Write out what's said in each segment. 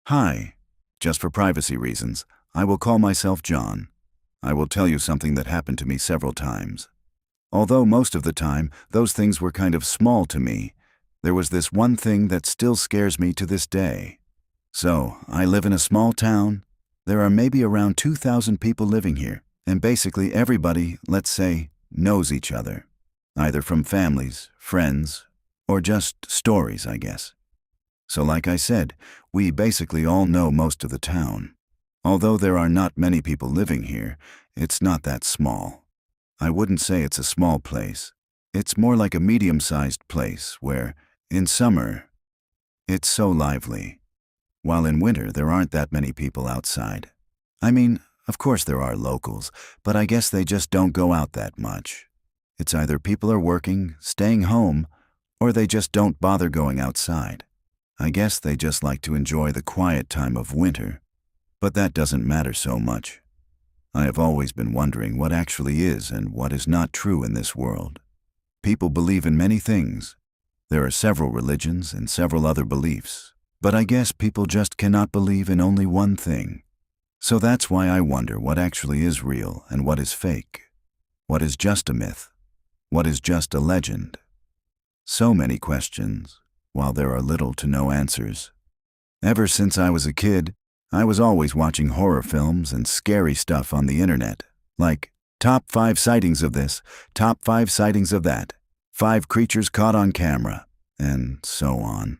Hi. Just for privacy reasons, I will call myself John. I will tell you something that happened to me several times. Although most of the time, those things were kind of small to me, there was this one thing that still scares me to this day. So, I live in a small town. There are maybe around 2,000 people living here, and basically everybody, let's say, knows each other. Either from families, friends, or just stories, I guess. So like I said, we basically all know most of the town. Although there are not many people living here, it's not that small. I wouldn't say it's a small place. It's more like a medium-sized place where, in summer, it's so lively. While in winter, there aren't that many people outside. I mean, of course there are locals, but I guess they just don't go out that much. It's either people are working, staying home, or they just don't bother going outside. I guess they just like to enjoy the quiet time of winter. But that doesn't matter so much. I have always been wondering what actually is and what is not true in this world. People believe in many things. There are several religions and several other beliefs. But I guess people just cannot believe in only one thing. So that's why I wonder what actually is real and what is fake. What is just a myth? What is just a legend? So many questions, while there are little to no answers. Ever since I was a kid, I was always watching horror films and scary stuff on the internet, like top 5 sightings of this, top 5 sightings of that, 5 creatures caught on camera, and so on.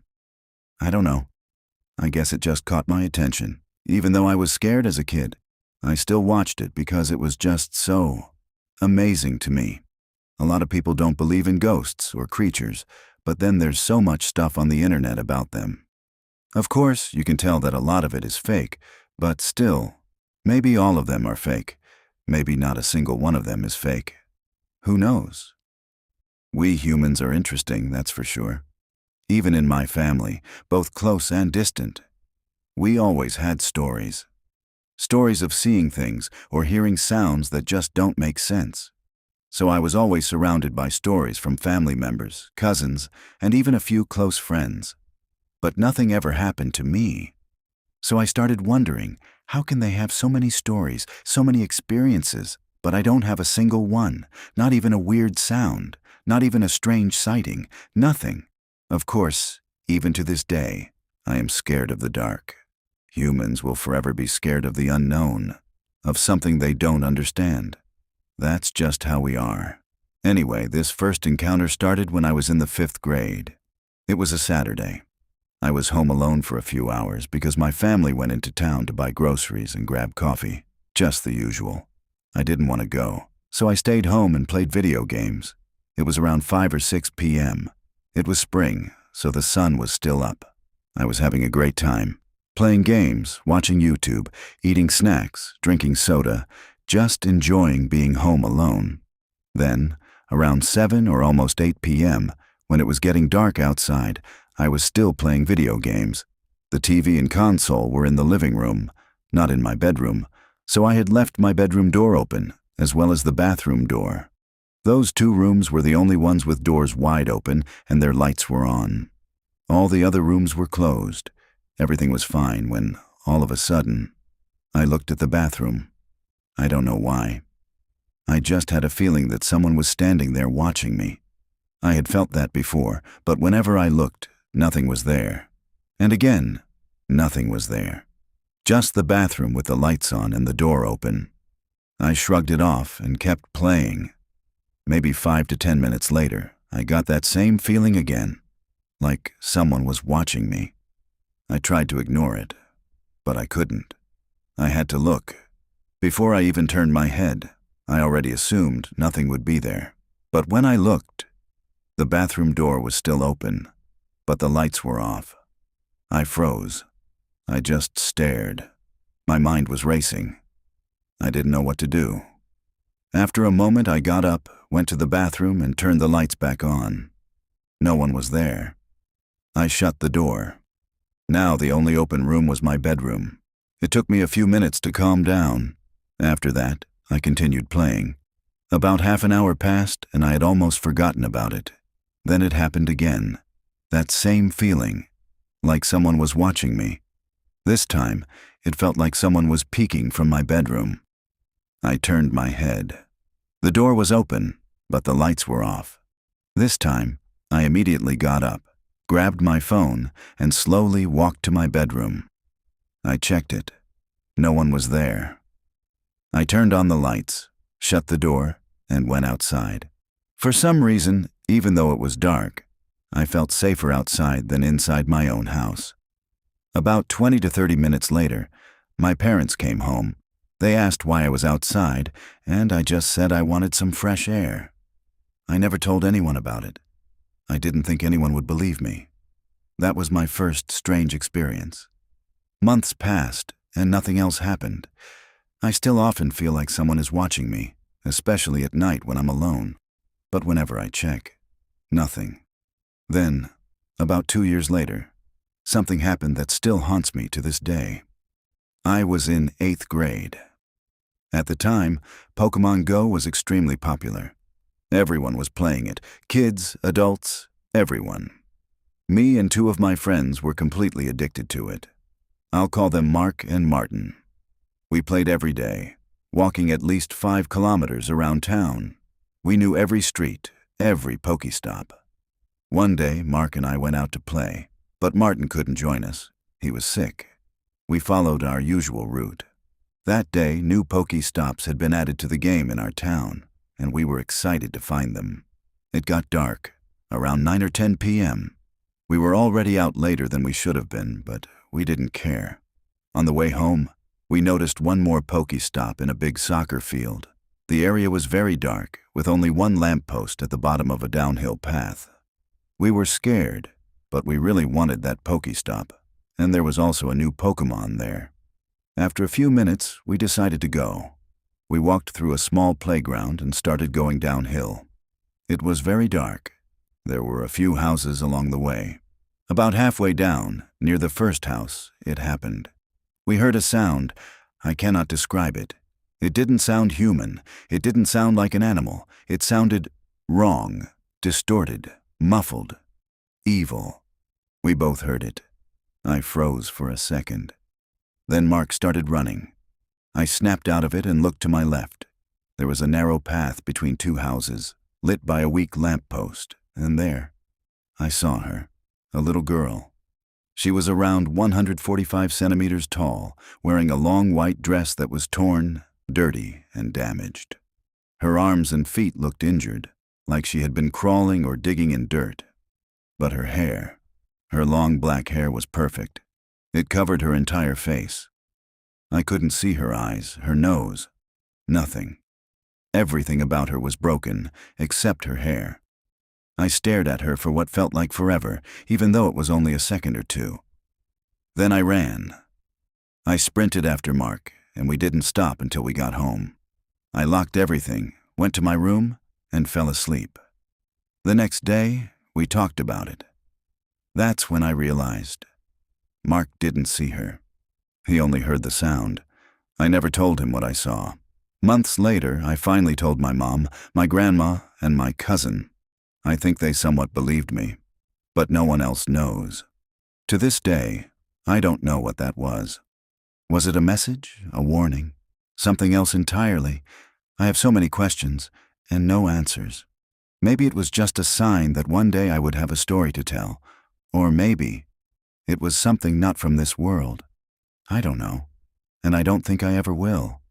I don't know. I guess it just caught my attention. Even though I was scared as a kid, I still watched it because it was just so amazing to me. A lot of people don't believe in ghosts or creatures, but then there's so much stuff on the internet about them. Of course, you can tell that a lot of it is fake, but still, maybe all of them are fake. Maybe not a single one of them is fake. Who knows? We humans are interesting, that's for sure. Even in my family, both close and distant, we always had stories. Stories of seeing things or hearing sounds that just don't make sense. So I was always surrounded by stories from family members, cousins, and even a few close friends. But nothing ever happened to me. So I started wondering, how can they have so many stories, so many experiences, but I don't have a single one, not even a weird sound, not even a strange sighting, nothing. Of course, even to this day, I am scared of the dark. Humans will forever be scared of the unknown, of something they don't understand. That's just how we are. Anyway, this first encounter started when I was in the 5th grade. It was a Saturday. I was home alone for a few hours because my family went into town to buy groceries and grab coffee. Just the usual. I didn't want to go, so I stayed home and played video games. It was around 5 or 6 p.m. It was spring, so the sun was still up. I was having a great time. Playing games, watching YouTube, eating snacks, drinking soda, just enjoying being home alone. Then, around 7 or almost 8 p.m., when it was getting dark outside, I was still playing video games. The TV and console were in the living room, not in my bedroom, so I had left my bedroom door open, as well as the bathroom door. Those 2 rooms were the only ones with doors wide open and their lights were on. All the other rooms were closed. Everything was fine when, all of a sudden, I looked at the bathroom. I don't know why. I just had a feeling that someone was standing there watching me. I had felt that before, but whenever I looked, nothing was there. And again, nothing was there. Just the bathroom with the lights on and the door open. I shrugged it off and kept playing. Maybe 5 to 10 minutes later, I got that same feeling again, like someone was watching me. I tried to ignore it, but I couldn't. I had to look. Before I even turned my head, I already assumed nothing would be there. But when I looked, the bathroom door was still open, but the lights were off. I froze. I just stared. My mind was racing. I didn't know what to do. After a moment, I got up, went to the bathroom, and turned the lights back on. No one was there. I shut the door. Now the only open room was my bedroom. It took me a few minutes to calm down. After that, I continued playing. About half an hour passed, and I had almost forgotten about it. Then it happened again. That same feeling, like someone was watching me. This time, it felt like someone was peeking from my bedroom. I turned my head. The door was open, but the lights were off. This time, I immediately got up, grabbed my phone, and slowly walked to my bedroom. I checked it. No one was there. I turned on the lights, shut the door, and went outside. For some reason, even though it was dark, I felt safer outside than inside my own house. About 20 to 30 minutes later, my parents came home. They asked why I was outside, and I just said I wanted some fresh air. I never told anyone about it. I didn't think anyone would believe me. That was my first strange experience. Months passed, and nothing else happened. I still often feel like someone is watching me, especially at night when I'm alone. But whenever I check, nothing. Then, about 2 years later, something happened that still haunts me to this day. I was in 8th grade. At the time, Pokémon Go was extremely popular. Everyone was playing it, kids, adults, everyone. Me and 2 of my friends were completely addicted to it. I'll call them Mark and Martin. We played every day, walking at least 5 kilometers around town. We knew every street, every Pokestop. One day, Mark and I went out to play, but Martin couldn't join us. He was sick. We followed our usual route. That day, new Pokestops had been added to the game in our town, and we were excited to find them. It got dark, around 9 or 10 p.m. We were already out later than we should have been, but we didn't care. On the way home, we noticed one more Pokestop in a big soccer field. The area was very dark, with only one lamppost at the bottom of a downhill path. We were scared, but we really wanted that Pokestop, and there was also a new Pokémon there. After a few minutes, we decided to go. We walked through a small playground and started going downhill. It was very dark. There were a few houses along the way. About halfway down, near the first house, it happened. We heard a sound. I cannot describe it. It didn't sound human. It didn't sound like an animal. It sounded wrong, distorted, muffled, evil. We both heard it. I froze for a second. Then Mark started running. I snapped out of it and looked to my left. There was a narrow path between 2 houses, lit by a weak lamppost, and there, I saw her, a little girl. She was around 145 centimeters tall, wearing a long white dress that was torn, dirty, and damaged. Her arms and feet looked injured, like she had been crawling or digging in dirt. But her long black hair was perfect. It covered her entire face. I couldn't see her eyes, her nose, nothing. Everything about her was broken, except her hair. I stared at her for what felt like forever, even though it was only a second or 2. Then I ran. I sprinted after Mark, and we didn't stop until we got home. I locked everything, went to my room, and fell asleep. The next day, we talked about it. That's when I realized. Mark didn't see her. He only heard the sound. I never told him what I saw. Months later, I finally told my mom, my grandma, and my cousin. I think they somewhat believed me, but no one else knows. To this day, I don't know what that was. Was it a message, a warning, something else entirely? I have so many questions and no answers. Maybe it was just a sign that one day I would have a story to tell, or maybe it was something not from this world. I don't know, and I don't think I ever will.